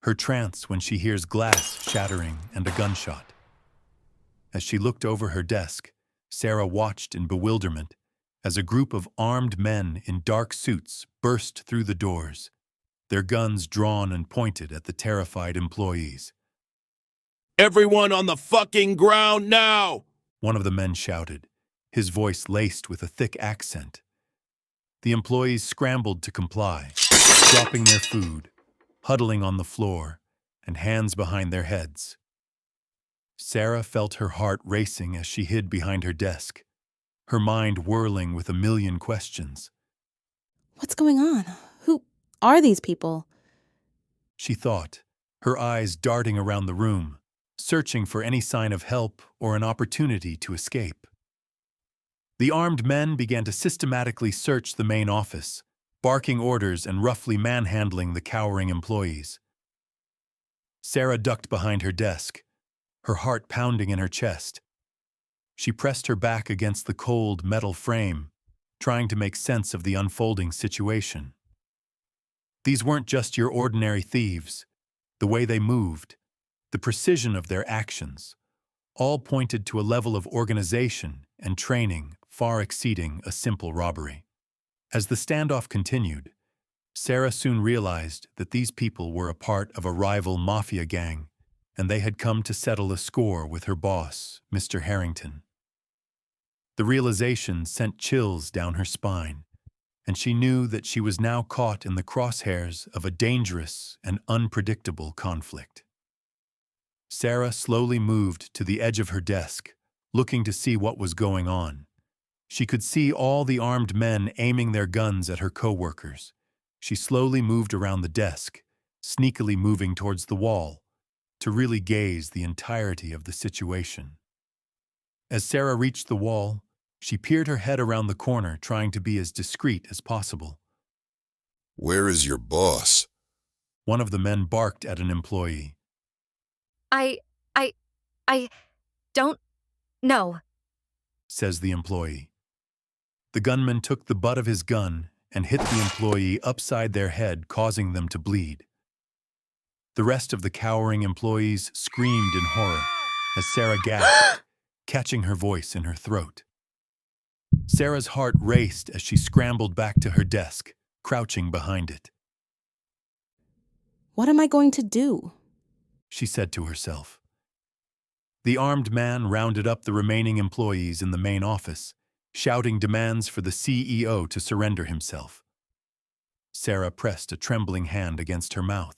her trance when she hears glass shattering and a gunshot. As she looked over her desk, Sarah watched in bewilderment as a group of armed men in dark suits burst through the doors, their guns drawn and pointed at the terrified employees. "Everyone on the fucking ground now!" One of the men shouted, his voice laced with a thick accent. The employees scrambled to comply, dropping their food, huddling on the floor, and hands behind their heads. Sarah felt her heart racing as she hid behind her desk, her mind whirling with a million questions. What's going on? Who are these people? She thought, her eyes darting around the room, searching for any sign of help or an opportunity to escape. The armed men began to systematically search the main office, barking orders and roughly manhandling the cowering employees. Sarah ducked behind her desk, her heart pounding in her chest. She pressed her back against the cold metal frame, trying to make sense of the unfolding situation. These weren't just your ordinary thieves. The way they moved, the precision of their actions, all pointed to a level of organization and training far exceeding a simple robbery. As the standoff continued, Sarah soon realized that these people were a part of a rival mafia gang, and they had come to settle a score with her boss, Mr. Harrington. The realization sent chills down her spine, and she knew that she was now caught in the crosshairs of a dangerous and unpredictable conflict. Sarah slowly moved to the edge of her desk, looking to see what was going on. She could see all the armed men aiming their guns at her co-workers. She slowly moved around the desk, sneakily moving towards the wall, to really gaze the entirety of the situation. As Sarah reached the wall, she peered her head around the corner, trying to be as discreet as possible. "Where is your boss?" One of the men barked at an employee. I don't know," says the employee. The gunman took the butt of his gun and hit the employee upside their head, causing them to bleed. The rest of the cowering employees screamed in horror as Sarah gasped, catching her voice in her throat. Sarah's heart raced as she scrambled back to her desk, crouching behind it. What am I going to do? She said to herself. The armed man rounded up the remaining employees in the main office, shouting demands for the CEO to surrender himself. Sarah pressed a trembling hand against her mouth,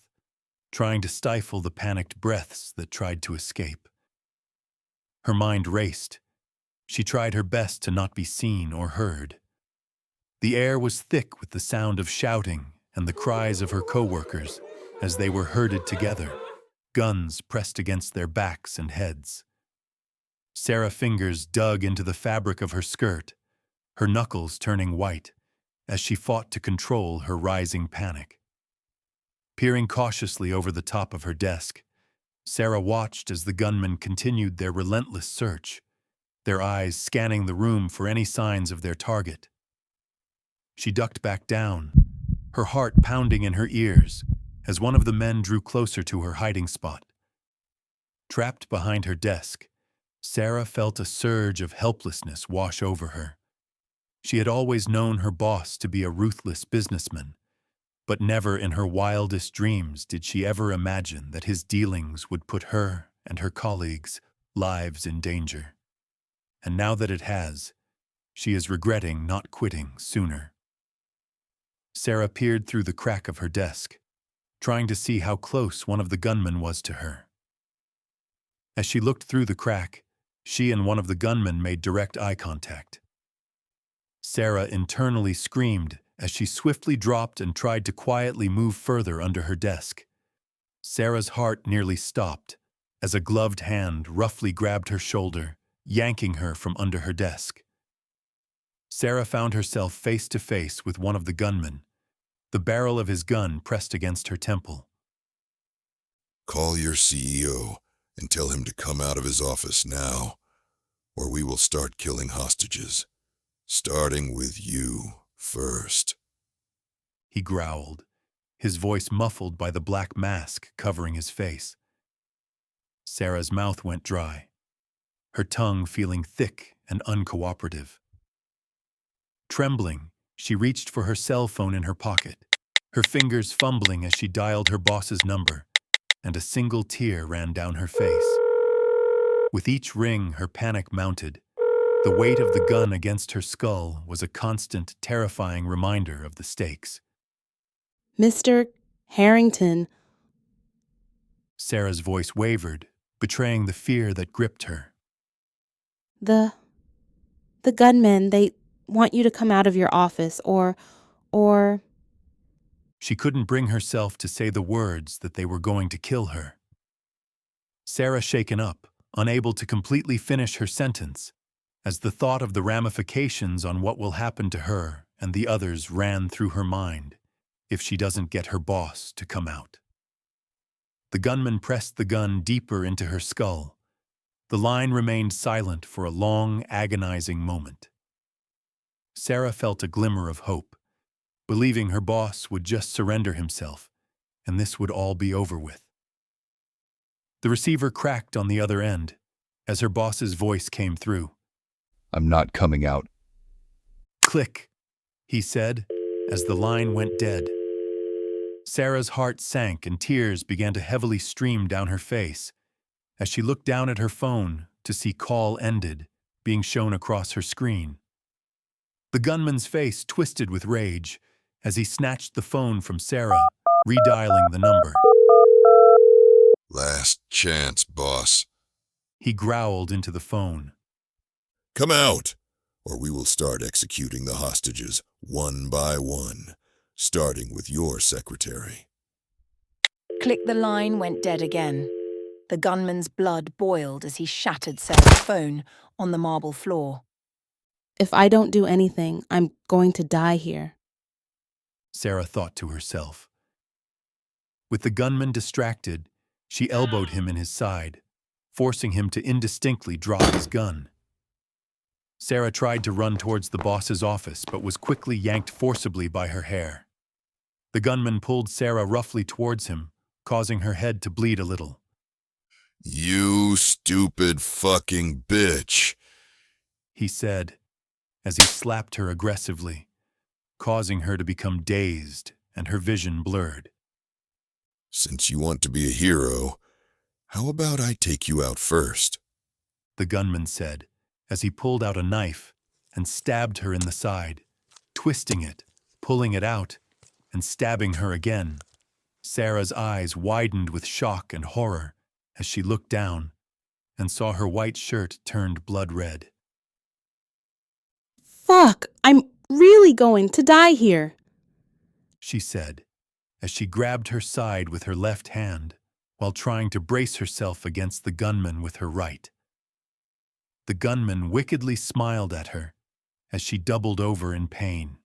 trying to stifle the panicked breaths that tried to escape. Her mind raced. She tried her best to not be seen or heard. The air was thick with the sound of shouting and the cries of her co-workers as they were herded together, guns pressed against their backs and heads. Sarah's fingers dug into the fabric of her skirt, her knuckles turning white as she fought to control her rising panic. Peering cautiously over the top of her desk, Sarah watched as the gunmen continued their relentless search, their eyes scanning the room for any signs of their target. She ducked back down, her heart pounding in her ears, as one of the men drew closer to her hiding spot. Trapped behind her desk, Sarah felt a surge of helplessness wash over her. She had always known her boss to be a ruthless businessman, but never in her wildest dreams did she ever imagine that his dealings would put her and her colleagues' lives in danger. And now that it has, she is regretting not quitting sooner. Sarah peered through the crack of her desk, trying to see how close one of the gunmen was to her. As she looked through the crack, she and one of the gunmen made direct eye contact. Sarah internally screamed as she swiftly dropped and tried to quietly move further under her desk. Sarah's heart nearly stopped as a gloved hand roughly grabbed her shoulder, yanking her from under her desk. Sarah found herself face to face with one of the gunmen, the barrel of his gun pressed against her temple. "Call your CEO and tell him to come out of his office now, or we will start killing hostages, starting with you first," he growled, his voice muffled by the black mask covering his face. Sarah's mouth went dry, her tongue feeling thick and uncooperative. Trembling, she reached for her cell phone in her pocket, her fingers fumbling as she dialed her boss's number, and a single tear ran down her face. With each ring, her panic mounted. The weight of the gun against her skull was a constant, terrifying reminder of the stakes. Mr. Harrington, Sarah's voice wavered, betraying the fear that gripped her. the gunmen, they want you to come out of your office or... She couldn't bring herself to say the words that they were going to kill her. Sarah shaken up, unable to completely finish her sentence, as the thought of the ramifications on what will happen to her and the others ran through her mind if she doesn't get her boss to come out. The gunman pressed the gun deeper into her skull. The line remained silent for a long, agonizing moment. Sarah felt a glimmer of hope, believing her boss would just surrender himself, and this would all be over with. The receiver cracked on the other end as her boss's voice came through. I'm not coming out. Click, he said, as the line went dead. Sarah's heart sank and tears began to heavily stream down her face as she looked down at her phone to see call ended being shown across her screen. The gunman's face twisted with rage as he snatched the phone from Sarah, redialing the number. Last chance, boss. He growled into the phone. Come out, or we will start executing the hostages one by one, starting with your secretary. Click the line went dead again. The gunman's blood boiled as he shattered Sarah's phone on the marble floor. If I don't do anything, I'm going to die here. Sarah thought to herself. With the gunman distracted, she elbowed him in his side, forcing him to indistinctly drop his gun. Sarah tried to run towards the boss's office, but was quickly yanked forcibly by her hair. The gunman pulled Sarah roughly towards him, causing her head to bleed a little. You stupid fucking bitch, he said, as he slapped her aggressively, causing her to become dazed and her vision blurred. Since you want to be a hero, how about I take you out first? The gunman said, as he pulled out a knife and stabbed her in the side, twisting it, pulling it out, and stabbing her again. Sarah's eyes widened with shock and horror as she looked down and saw her white shirt turned blood red. Fuck, I'm really going to die here, she said, as she grabbed her side with her left hand while trying to brace herself against the gunman with her right. The gunman wickedly smiled at her as she doubled over in pain.